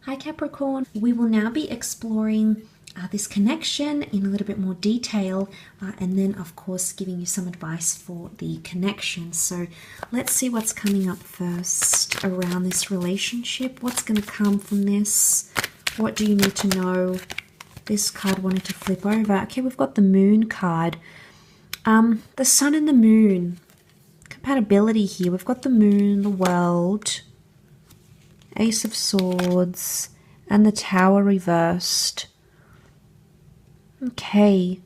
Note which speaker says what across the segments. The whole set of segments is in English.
Speaker 1: Hi Capricorn. We will now be exploring this connection in a little bit more detail and then of course giving you some advice for the connection. So let's see what's coming up first around this relationship. What's going to come from this? What do you need to know? This card wanted to flip over. Okay, we've got the Moon card. The Sun and the Moon. Compatibility here. We've got the Moon, the World, Ace of Swords, and the Tower reversed. Okay.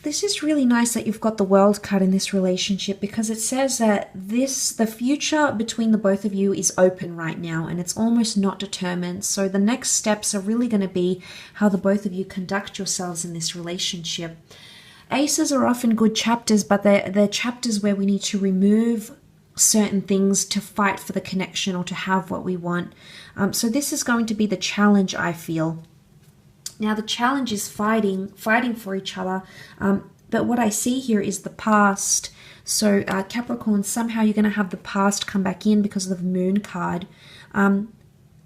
Speaker 1: This is really nice that you've got the World card in this relationship because it says that the future between the both of you is open right now and it's almost not determined. So the next steps are really going to be how the both of you conduct yourselves in this relationship. Aces are often good chapters, but they're chapters where we need to remove certain things to fight for the connection or to have what we want. So this is going to be the challenge, I feel. Now the challenge is fighting for each other, but what I see here is the past. So Capricorn, somehow you're going to have the past come back in because of the Moon card. The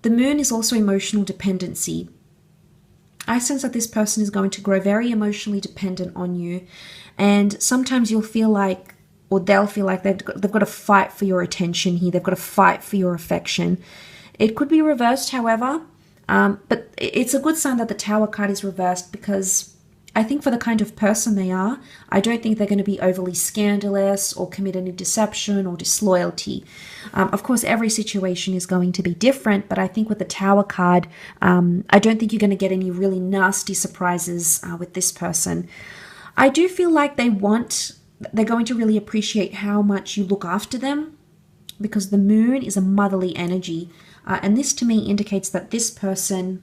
Speaker 1: Moon is also emotional dependency. I sense that this person is going to grow very emotionally dependent on you, and sometimes you'll feel like, or they'll feel like they've got to fight for your attention here. They've got to fight for your affection. It could be reversed, however, but it's a good sign that the Tower card is reversed because I think for the kind of person they are, I don't think they're going to be overly scandalous or commit any deception or disloyalty. Of course, every situation is going to be different, but I think with the Tower card, I don't think you're going to get any really nasty surprises with this person. I do feel like they're going to really appreciate how much you look after them because the Moon is a motherly energy. And this to me indicates that this person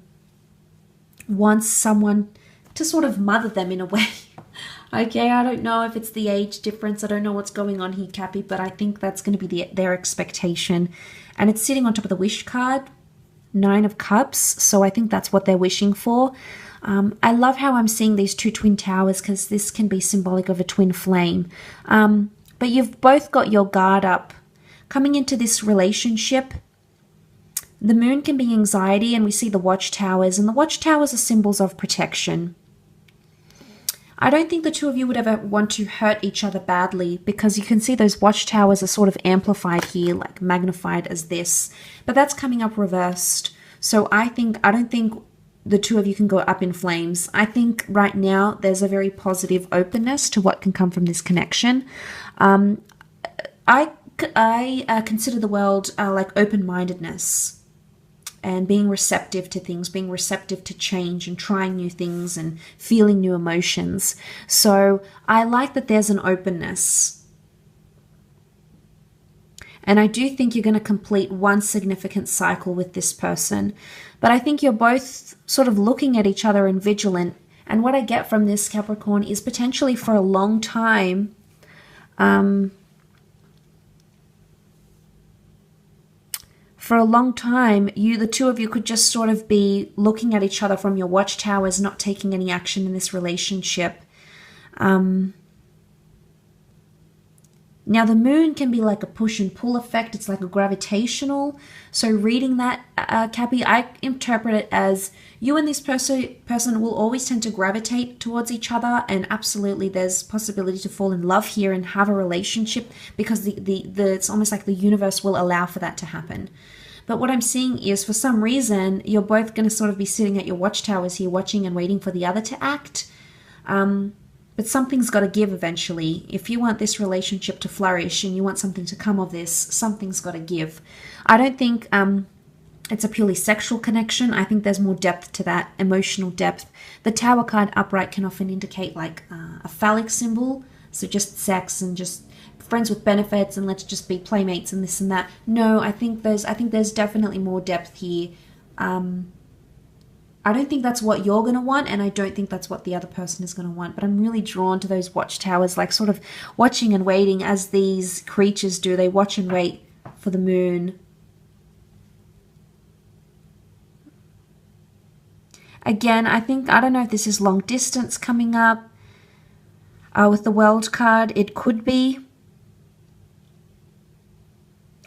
Speaker 1: wants someone to sort of mother them in a way. Okay, I don't know if it's the age difference. I don't know what's going on here, Cappy, but I think that's going to be their expectation. And it's sitting on top of the wish card, 9 of Cups. So I think that's what they're wishing for. I love how I'm seeing these two twin towers because this can be symbolic of a twin flame. But you've both got your guard up. Coming into this relationship, the Moon can be anxiety, and we see the watchtowers, and the watchtowers are symbols of protection. I don't think the two of you would ever want to hurt each other badly because you can see those watchtowers are sort of amplified here, like magnified as this, but that's coming up reversed. So I don't think the two of you can go up in flames. I think right now there's a very positive openness to what can come from this connection. I consider the world like open-mindedness and being receptive to things, being receptive to change and trying new things and feeling new emotions. So I like that there's an openness. And I do think you're going to complete one significant cycle with this person. But I think you're both sort of looking at each other and vigilant. And what I get from this, Capricorn, is potentially for a long time, the two of you could just sort of be looking at each other from your watchtowers, not taking any action in this relationship. Now, the Moon can be like a push and pull effect. It's like a gravitational. So reading that, Cappy, I interpret it as you and this person will always tend to gravitate towards each other. And absolutely, there's possibility to fall in love here and have a relationship because it's almost like the universe will allow for that to happen. But what I'm seeing is for some reason, you're both going to sort of be sitting at your watchtowers here watching and waiting for the other to act. But something's got to give eventually. If you want this relationship to flourish and you want something to come of this, something's got to give. I don't think it's a purely sexual connection. I think there's more depth to that, emotional depth. The Tower card upright can often indicate like a phallic symbol. So just sex and just friends with benefits and let's just be playmates and this and that. No, I think there's definitely more depth here. I don't think that's what you're going to want, and I don't think that's what the other person is going to want. But I'm really drawn to those watchtowers, like sort of watching and waiting as these creatures do. They watch and wait for the Moon. Again, I don't know if this is long distance coming up. With the World card, it could be.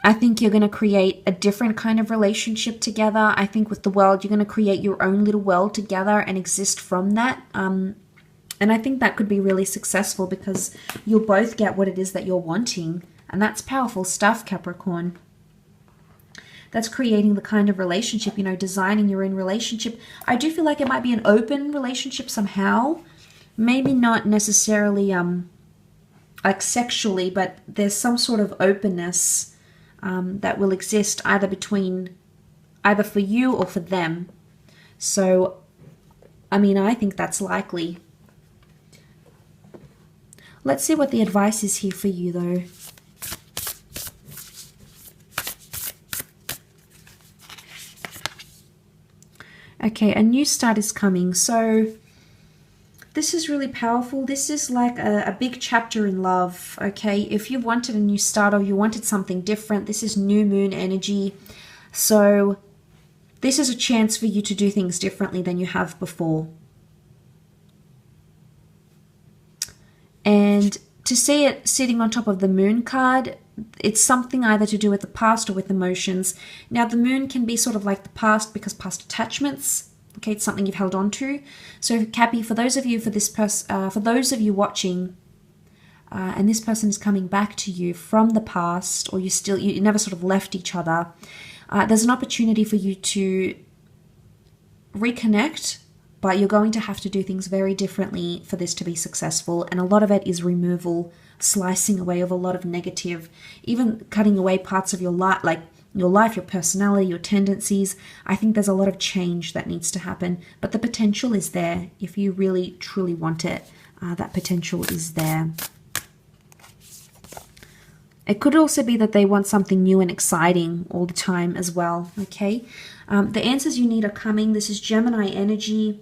Speaker 1: I think you're going to create a different kind of relationship together. I think with the world, you're going to create your own little world together and exist from that. And I think that could be really successful because you'll both get what it is that you're wanting. And that's powerful stuff, Capricorn. That's creating the kind of relationship, you know, designing your own relationship. I do feel like it might be an open relationship somehow. Maybe not necessarily like sexually, but there's some sort of openness that will exist either for you or for them. So, I mean, I think that's likely. Let's see what the advice is here for you, though. Okay, a new start is coming. So this is really powerful. This is like a big chapter in love, okay? If you wanted a new start or you wanted something different, this is new moon energy. So this is a chance for you to do things differently than you have before. And to see it sitting on top of the moon card, it's something either to do with the past or with emotions. Now, the moon can be sort of like the past because past attachments. Okay, it's something you've held on to. So, Cappy, for those of you watching, and this person is coming back to you from the past, or you never sort of left each other, there's an opportunity for you to reconnect, but you're going to have to do things very differently for this to be successful. And a lot of it is removal, slicing away of a lot of negative, even cutting away parts of your life, like your life, your personality, your tendencies. I think there's a lot of change that needs to happen, but the potential is there. If you really, truly want it, that potential is there. It could also be that they want something new and exciting all the time as well, okay? The answers you need are coming. This is Gemini energy.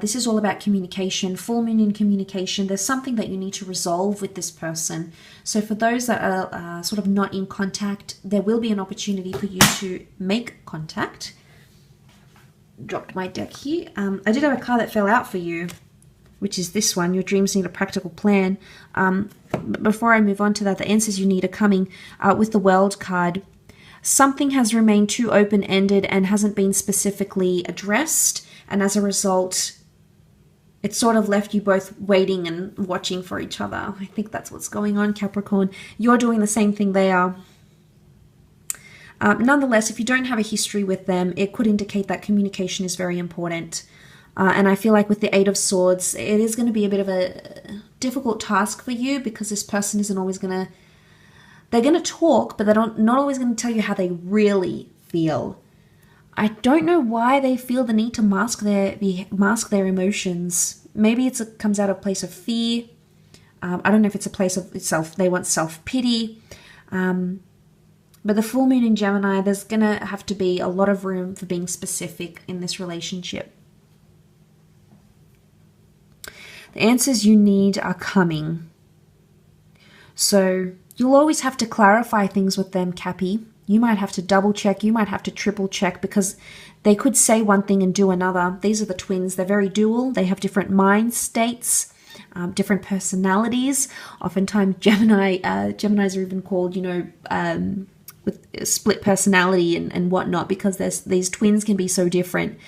Speaker 1: This is all about communication, full moon in communication. There's something that you need to resolve with this person. So for those that are sort of not in contact, there will be an opportunity for you to make contact. Dropped my deck here. I did have a card that fell out for you, which is this one. Your dreams need a practical plan. But before I move on to that, the answers you need are coming with the World card. Something has remained too open-ended and hasn't been specifically addressed. And as a result, it sort of left you both waiting and watching for each other. I think that's what's going on, Capricorn. You're doing the same thing they are. Nonetheless, if you don't have a history with them, it could indicate that communication is very important. And I feel like with the Eight of Swords, it is going to be a bit of a difficult task for you because this person isn't always going to... They're going to talk, but they're not always going to tell you how they really feel. I don't know why they feel the need to mask their emotions. Maybe it comes out of a place of fear. I don't know if it's a place of itself. They want self-pity. But the full moon in Gemini, there's going to have to be a lot of room for being specific in this relationship. The answers you need are coming. So you'll always have to clarify things with them, Cappy. You might have to double check, you might have to triple check because they could say one thing and do another. These are the twins. They're very dual. They have different mind states, different personalities. Oftentimes Geminis are even called, with split personality and whatnot because these twins can be so different,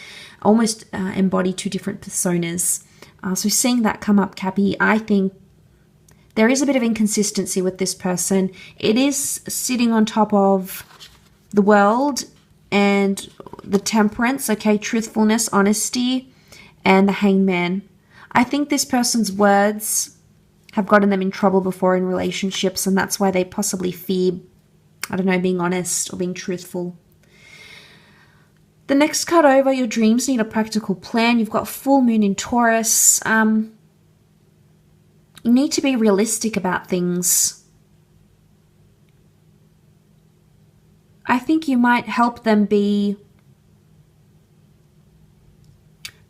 Speaker 1: almost embody two different personas. So seeing that come up, Cappy, I think there is a bit of inconsistency with this person. It is sitting on top of the World and the Temperance, okay, truthfulness, honesty, and the Hangman. I think this person's words have gotten them in trouble before in relationships, and that's why they possibly fear, I don't know, being honest or being truthful. The next card over, your dreams need a practical plan. You've got full moon in Taurus. You need to be realistic about things. I think you might help them be...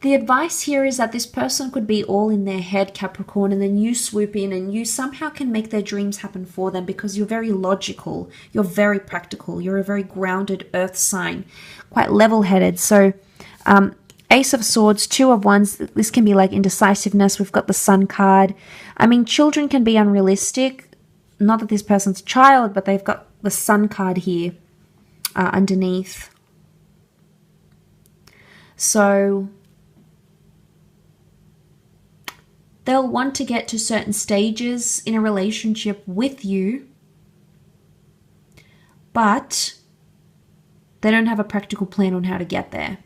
Speaker 1: The advice here is that this person could be all in their head, Capricorn, and then you swoop in and you somehow can make their dreams happen for them because you're very logical, you're very practical, you're a very grounded earth sign, quite level-headed. So, Ace of Swords, Two of Wands, this can be like indecisiveness. We've got the Sun card. I mean, children can be unrealistic. Not that this person's a child, but they've got the Sun card here underneath. So they'll want to get to certain stages in a relationship with you, but they don't have a practical plan on how to get there.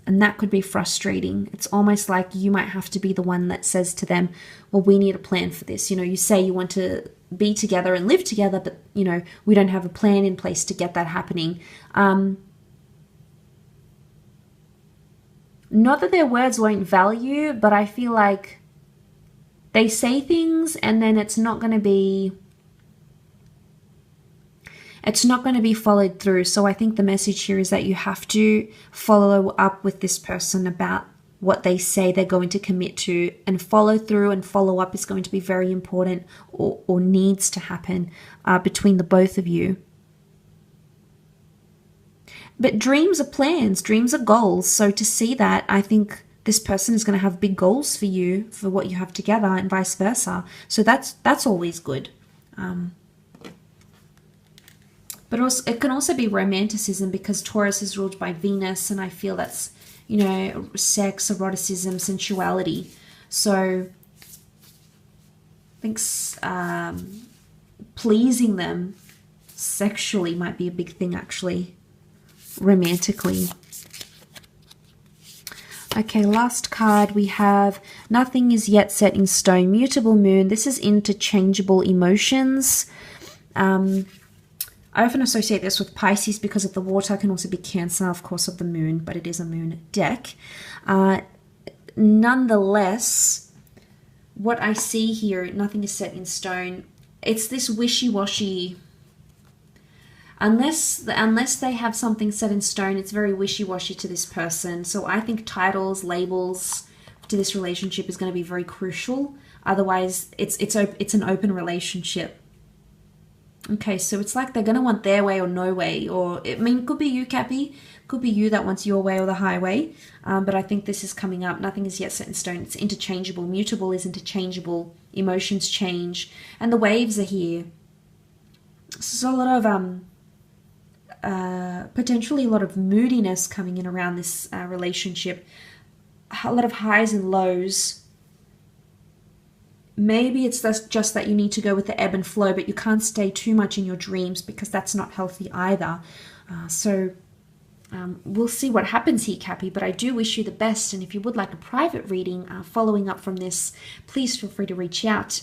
Speaker 1: And that could be frustrating. It's almost like you might have to be the one that says to them, well, we need a plan for this. You know, you say you want to be together and live together, but, you know, we don't have a plan in place to get that happening. Not that their words won't value, but I feel like they say things and then it's not going to be followed through. So I think the message here is that you have to follow up with this person about what they say they're going to commit to, and follow through and follow up is going to be very important, or needs to happen between the both of you. But dreams are plans, dreams are goals. So to see that, I think this person is going to have big goals for you, for what you have together, and vice versa. So that's always good. But also, it can also be romanticism, because Taurus is ruled by Venus, and I feel that's, you know, sex, eroticism, sensuality. So I think pleasing them sexually might be a big thing, actually, romantically. Okay, last card we have nothing is yet set in stone, mutable moon. This is interchangeable emotions. I often associate this with Pisces because of the water. It can also be Cancer, of course, of the moon, but it is a moon deck. Nonetheless, what I see here, nothing is set in stone. It's this wishy-washy. Unless they have something set in stone, it's very wishy-washy to this person. So I think titles, labels to this relationship is going to be very crucial. Otherwise, it's an open relationship. Okay, so it's like they're going to want their way or no way. Or, I mean, it could be you, Cappy. Could be you that wants your way or the highway. But I think this is coming up. Nothing is yet set in stone. It's interchangeable. Mutable is interchangeable. Emotions change. And the waves are here. So a lot of, potentially a lot of moodiness coming in around this relationship. A lot of highs and lows. Maybe it's just that you need to go with the ebb and flow, but you can't stay too much in your dreams, because that's not healthy either. We'll see what happens here, Cappy, but I do wish you the best. And if you would like a private reading following up from this, please feel free to reach out.